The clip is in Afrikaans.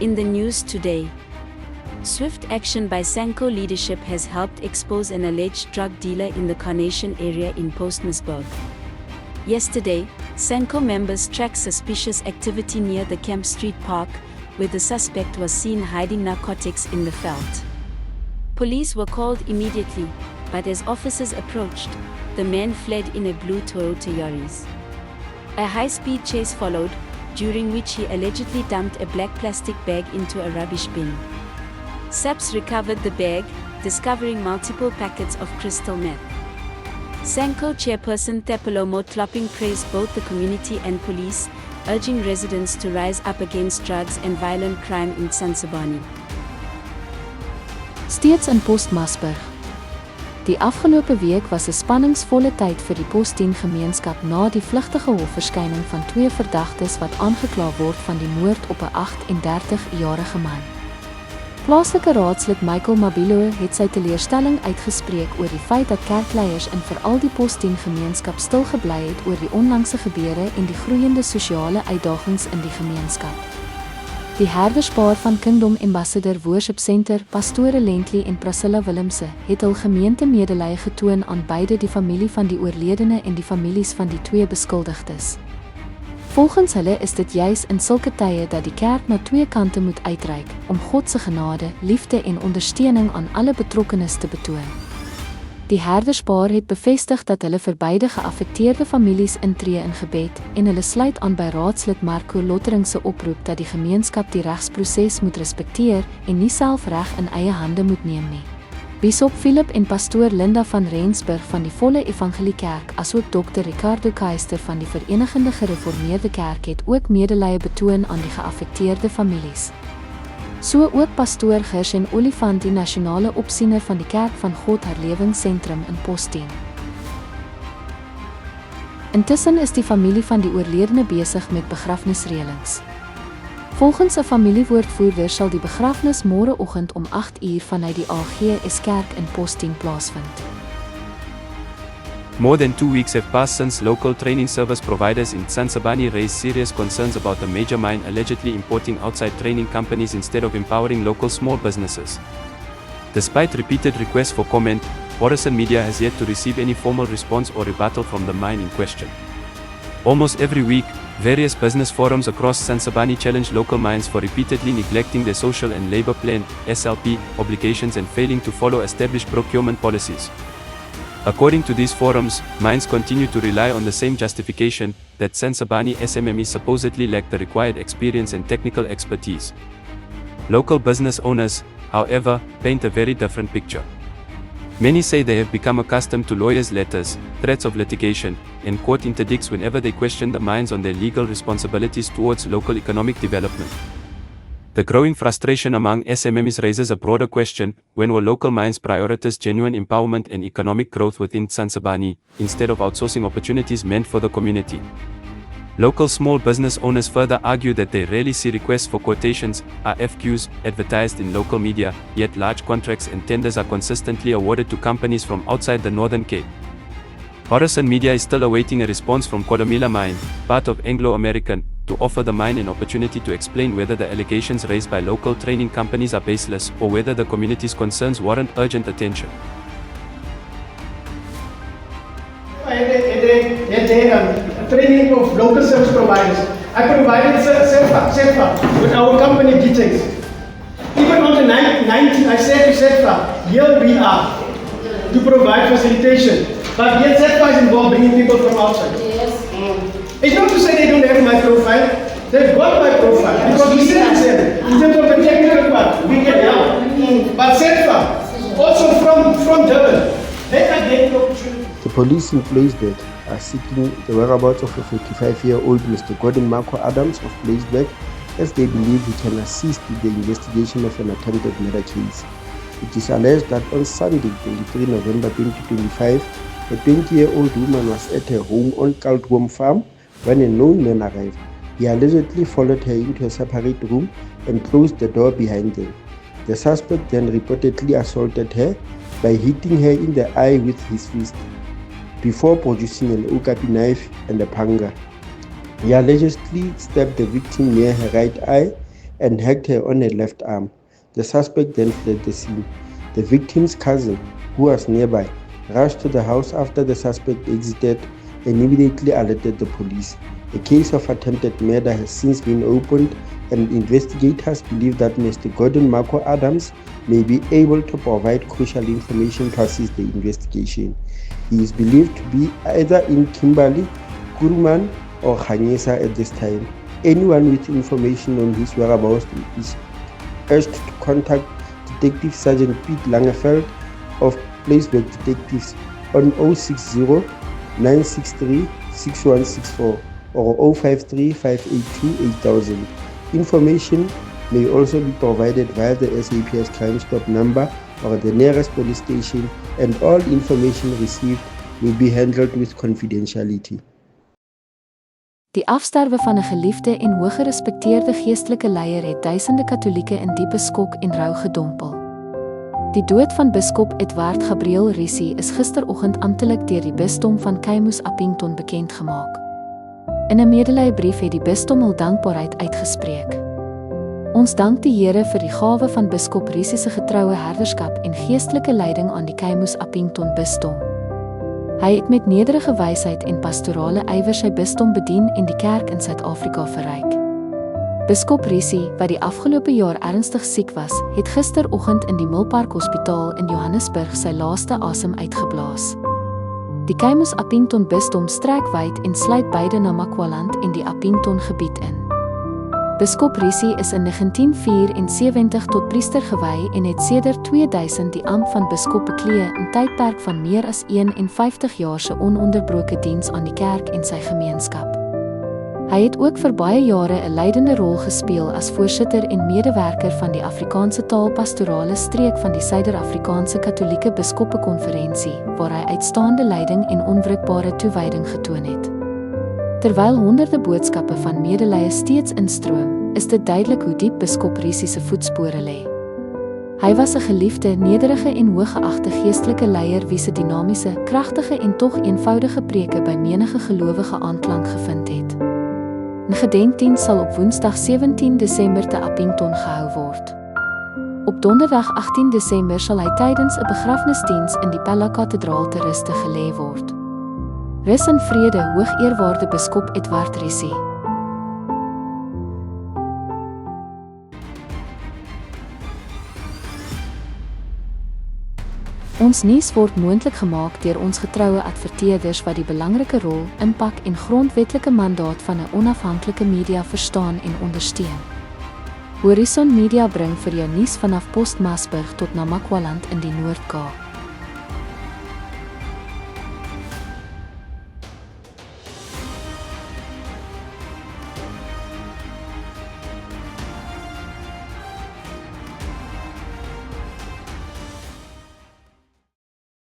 In the news today, swift action by Sanco leadership has helped expose an alleged drug dealer in the Carnation area in Postmasburg. Yesterday, Sanco members tracked suspicious activity near the Camp Street Park, where the suspect was seen hiding narcotics in the veld. Police were called immediately, but as officers approached, the man fled in a blue Toyota Yaris. A high-speed chase followed, during which he allegedly dumped a black plastic bag into a rubbish bin. SAPS recovered the bag, discovering multiple packets of crystal meth. Sanco chairperson Thapelo Motlopping praised both the community and police, urging residents to rise up against drugs and violent crime in Sansabani. Steeds in Postmasburg. Die afgelope week was 'n spanningsvolle tyd vir die Post-10-gemeenskap na die vlugtige hofverskyning van 2 verdagtes wat aangekla word van die moord op 'n 38-jarige man. Plaaslike raadslid Michael Mabilo het sy teleurstelling uitgespreek oor die feit dat kerkleiers in veral die Post-10-gemeenskap stil gebly het oor die onlangse gebeure en die groeiende sosiale uitdagings in die gemeenskap. Die herderspaar van Kingdom Ambassador Worship Center, Pastore Lentley en Priscilla Willemse, het hul gemeentemedelee getoon aan beide die familie van die oorledene en die families van die 2 beskuldigdes. Volgens hulle is dit juis in sulke tye dat die kerk na 2 kante moet uitreik, om God se genade, liefde en ondersteuning aan alle betrokkenes te betoon. Die herderspaar het bevestig dat hulle vir beide geaffekteerde families intree in gebed en hulle sluit aan by raadslid Marco Lottering se oproep dat die gemeenskap die regsproses moet respekteer en nie self reg in eie hande moet neem nie. Bishop Philip en pastoor Linda van Rensburg van die Volle Evangelie Kerk asook Dr. Ricardo Keister van die Verenigde Gereformeerde Kerk het ook medelee betoon aan die geaffekteerde families. So ook pastoor Gershon Olifant, die nasionale opsiener van die Kerk van God Herlewingsentrum in Post-10. Intussen is die familie van die oorledene besig met begrafnisreëlings. Volgens 'n familiewoordvoerder sal die begrafnis môreoggend om 8 uur vanuit die AGS Kerk in Post-10 plaasvind. More than 2 weeks have passed since local training service providers in Sansabani raised serious concerns about a major mine allegedly importing outside training companies instead of empowering local small businesses. Despite repeated requests for comment, Horizon Media has yet to receive any formal response or rebuttal from the mine in question. Almost every week, various business forums across Sansabani challenge local mines for repeatedly neglecting their social and labor plan (SLP) obligations and failing to follow established procurement policies. According to these forums, mines continue to rely on the same justification, that Sansabani SMMEs supposedly lack the required experience and technical expertise. Local business owners, however, paint a very different picture. Many say they have become accustomed to lawyers' letters, threats of litigation, and court interdicts whenever they question the mines on their legal responsibilities towards local economic development. The growing frustration among SMMEs raises a broader question: when will local mines prioritize genuine empowerment and economic growth within Sansabani, instead of outsourcing opportunities meant for the community? Local small business owners further argue that they rarely see requests for quotations, RFQs, advertised in local media, yet large contracts and tenders are consistently awarded to companies from outside the Northern Cape. Horizon Media is still awaiting a response from Kodamila Mine, part of Anglo American, to offer the mine an opportunity to explain whether the allegations raised by local training companies are baseless or whether the community's concerns warrant urgent attention. Training of local service providers. I provided SETFA with our company details. Even on the 19th, I said to SETFA, here we are to provide facilitation. But yet SETFA is involved bringing people from outside. Yes. It's not to say they don't have my profile. They've got my profile because we said to them, in terms of the technical part, we can help. But SETFA, also from Durban, they are getting opportunity. The police in Blaisberg are seeking the whereabouts of a 45-year-old Mr. Gordon Marco Adams of Blaisberg, as they believe he can assist with the investigation of an attempted murder case. It is alleged that on Sunday, 23 November 2025, a 20-year-old woman was at her home on Kaltwom Farm when a known man arrived. He allegedly followed her into a separate room and closed the door behind them. The suspect then reportedly assaulted her by hitting her in the eye with his fist, before producing an okapi knife and a panga. He allegedly stabbed the victim near her right eye and hacked her on her left arm. The suspect then fled the scene. The victim's cousin, who was nearby, rushed to the house after the suspect exited and immediately alerted the police. A case of attempted murder has since been opened, and investigators believe that Mr. Gordon Marco Adams may be able to provide crucial information to assist the investigation. He is believed to be either in Kimberley, Kuruman, or Khanyisa at this time. Anyone with information on his whereabouts is urged to contact Detective Sergeant Pete Langefeld of Placeback Detectives on 060 963 6164 or 053 582 8000. Information may also be provided via the SAPS Crime Stop number or the nearest police station, and all information received will be handled with confidentiality. Die afsterwe van 'n geliefde en hooggerespekteerde geestelike leier het duisende Katolieke in diepe skok en rou gedompel. Die dood van biskop Edward Gabriel Risi is gisteroggend amptelik deur die bisdom van Keimus Appington bekend gemaak. In 'n medeleibrief het die bisdom hul dankbaarheid uitgespreek. Ons dank die Here vir die gawe van biskop Risi se getroue herderskap en geestelike leiding aan die Keimus Appington bisdom. Hy het met nederige wysheid en pastorale ywer sy bisdom bedien en die kerk in Suid-Afrika verryk. Biskop Risi, wat die afgelope jaar ernstig siek was, het gisteroggend in die Milpark Hospitaal in Johannesburg sy laaste asem uitgeblaas. Die Keimus Appington bisdom strek wyd en sluit beide Namakwaland en die Appington gebied in. Biskop Risi is in 1974 tot priester gewy en het sedert 2000 die ampt van biskop beklee, 'n tydperk van meer as 51 jaar se ononderbroke diens aan die kerk en sy gemeenskap. Hy het ook vir baie jare 'n leidende rol gespeel as voorsitter en medewerker van die Afrikaanse taalpastorale streek van die Suider-Afrikaanse Katolieke Biskoppekonferensie, waar hy uitstaande leiding en onwrikbare toewyding getoon het. Terwyl honderde boodskappe van medelee steeds instroom, is dit duidelik hoe diep biskop Risi se voetspore lê. Hy was 'n geliefde, nederige en hooggeagte geestelike leier wie se dinamiese, kragtige en tog eenvoudige preke by menige gelowige aanklank gevind het. 'n Gedenkdiens sal op Woensdag 17 Desember te Appington gehou word. Op Donderdag 18 Desember sal hy tydens 'n begrafnisdiens in die Pella Kathedraal te ruste gelê word. Rus in vrede, hoogeerwaarde biskop Edward Risi. Ons nuus word moontlik gemaak deur ons getroue adverteerders wat die belangrike rol, impak en grondwetlike mandaat van 'n onafhanklike media verstaan en ondersteun. Horizon Media bring vir jou nuus vanaf Postmasburg tot Namakwaland in die Noord-Kaap.